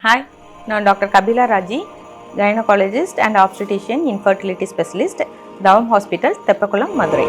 Hi, I'm Dr. Kabila Raji, gynecologist and obstetrician infertility specialist, Davam Hospital, Teppakulam, Madurai.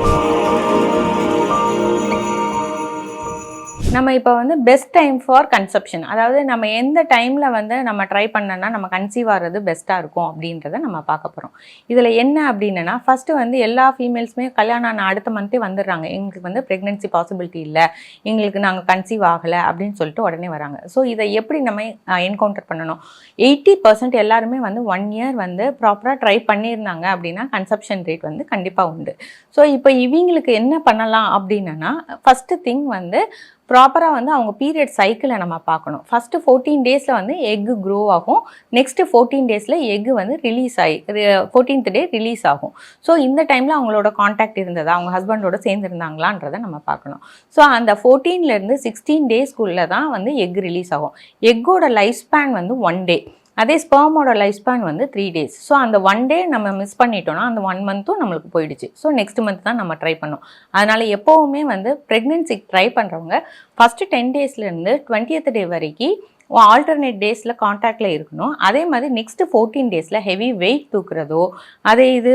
நம்ம இப்போ வந்து best time for conception, அதாவது நம்ம எந்த டைமில் வந்து நம்ம ட்ரை பண்ணோன்னா நம்ம கன்சீவ் ஆகிறது பெஸ்ட்டாக இருக்கும் அப்படின்றத நம்ம பார்க்க போகிறோம். இதில் என்ன அப்படின்னா, ஃபஸ்ட்டு வந்து எல்லா ஃபீமேல்ஸுமே கல்யாணம் ஆன அடுத்த மந்த்தே வந்துடுறாங்க. எங்களுக்கு வந்து ப்ரெக்னென்சி பாசிபிலிட்டி இல்லை, எங்களுக்கு நாங்கள் கன்சீவ் ஆகலை அப்படின்னு சொல்லிட்டு உடனே வராங்க. ஸோ இதை எப்படி நம்ம என்கவுண்டர் பண்ணணும்? 80% எல்லாருமே வந்து 1 இயர் வந்து ப்ராப்பராக ட்ரை பண்ணியிருந்தாங்க அப்படின்னா கன்செப்ஷன் ரேட் வந்து கண்டிப்பாக உண்டு. ஸோ இப்போ இவங்களுக்கு என்ன பண்ணலாம் அப்படின்னா, ஃபஸ்ட்டு திங் வந்து ப்ராப்பராக வந்து அவங்க பீரியட் சைக்கிளை நம்ம பார்க்கணும். ஃபஸ்ட்டு 14 டேஸில் வந்து எக்கு க்ரோ ஆகும். நெக்ஸ்ட்டு 14 டேஸில் எக்கு வந்து ரிலீஸ் ஆகி 14th டே ரிலீஸ் ஆகும். ஸோ இந்த டைமில் அவங்களோட காண்டாக்ட் இருந்ததா, அவங்க ஹஸ்பண்டோட சேர்ந்துருந்தாங்களான்றதை நம்ம பார்க்கணும். ஸோ அந்த 14லேருந்து 16 டேஸ்க்குள்ளே தான் வந்து எக் ரிலீஸ் ஆகும். எக்கோட லைஃப் ஸ்பேன் வந்து 1 டே. அதே ஸ்பெர்மோட லைஃப் ஸ்பேன் வந்து 3 டேஸ். ஸோ அந்த 1 டே நம்ம மிஸ் பண்ணிட்டோம்னா அந்த 1 மந்த்தும் நம்மளுக்கு போயிடுச்சு. ஸோ நெக்ஸ்ட் மந்த் தான் நம்ம ட்ரை பண்ணோம். அதனால் எப்போவுமே வந்து ப்ரெக்னென்சிக்கு ட்ரை பண்ணுறவங்க ஃபஸ்ட்டு 10 டேஸ்லேருந்து 20th டே வரைக்கும் ஆல்டர்னேட் டேஸில் காண்டாக்டில் இருக்கணும். அதே மாதிரி நெக்ஸ்ட்டு 14 டேஸில் ஹெவி வெயிட் தூக்குறதோ, அதே இது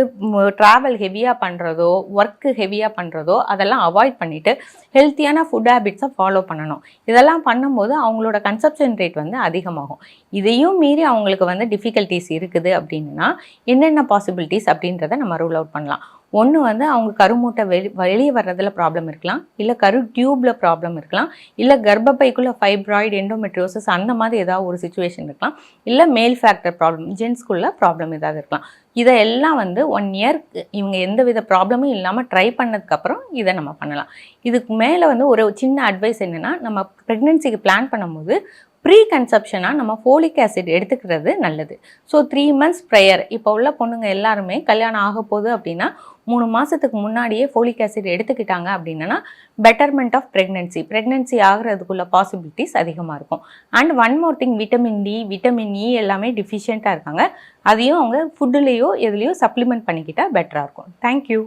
ட்ராவல் ஹெவியாக பண்ணுறதோ, ஒர்க்கு ஹெவியாக பண்ணுறதோ அதெல்லாம் அவாய்ட் பண்ணிவிட்டு ஹெல்த்தியான ஃபுட் ஹேபிட்ஸை ஃபாலோ பண்ணணும். இதெல்லாம் பண்ணும்போது அவங்களோட கன்செப்ஷன் ரேட் வந்து அதிகமாகும். இதையும் மீறி அவங்களுக்கு வந்து டிஃபிகல்ட்டிஸ் இருக்குது அப்படின்னா என்னென்ன பாசிபிலிட்டிஸ் அப்படின்றத நம்ம ரூல் அவுட் பண்ணலாம். ஒன்று வந்து அவங்க கருமூட்டை வெளியே வர்றதுல ப்ராப்ளம் இருக்கலாம், இல்லை கரு டியூப்பில் ப்ராப்ளம் இருக்கலாம், இல்லை கர்ப்பப்பைக்குள்ளே ஃபைப்ராய்டு, எண்டோமெட்ரியோசிஸ் அந்த மாதிரி ஏதாவது ஒரு சுச்சுவேஷன் இருக்கலாம், இல்லை மேல் ஃபேக்டர் ப்ராப்ளம், ஜென்ஸ்குள்ளே ப்ராப்ளம் ஏதாவது இருக்கலாம். இதெல்லாம் வந்து 1 இயர் இவங்க எந்த வித ப்ராப்ளமும் இல்லாமல் ட்ரை பண்ணதுக்கப்புறம் இதை நம்ம பண்ணலாம். இதுக்கு மேலே வந்து ஒரு சின்ன அட்வைஸ் என்னென்னா, நம்ம ப்ரெக்னென்சிக்கு பிளான் பண்ணும்போது ப்ரீ கன்செப்ஷனாக நம்ம ஃபோலிக் ஆசிட் எடுத்துக்கிறது நல்லது. ஸோ 3 months ப்ரையர், இப்போ உள்ள பொண்ணுங்க எல்லாருமே கல்யாணம் ஆக போகுது அப்படின்னா 3 மாதத்துக்கு முன்னாடியே ஃபோலிக் ஆசிட் எடுத்துக்கிட்டாங்க அப்படின்னா பெட்டர்மெண்ட் ஆஃப் ப்ரெக்னென்சி ஆகிறதுக்குள்ள பாசிபிலிட்டிஸ் அதிகமாக இருக்கும். And one more thing, vitamin D, vitamin E எல்லாமே டிஃபிஷியண்ட்டாக இருக்காங்க. அதையும் அவங்க ஃபுட்டுலேயோ எதுலேயோ சப்ளிமெண்ட் பண்ணிக்கிட்டால் பெட்டராக இருக்கும். தேங்க்யூ.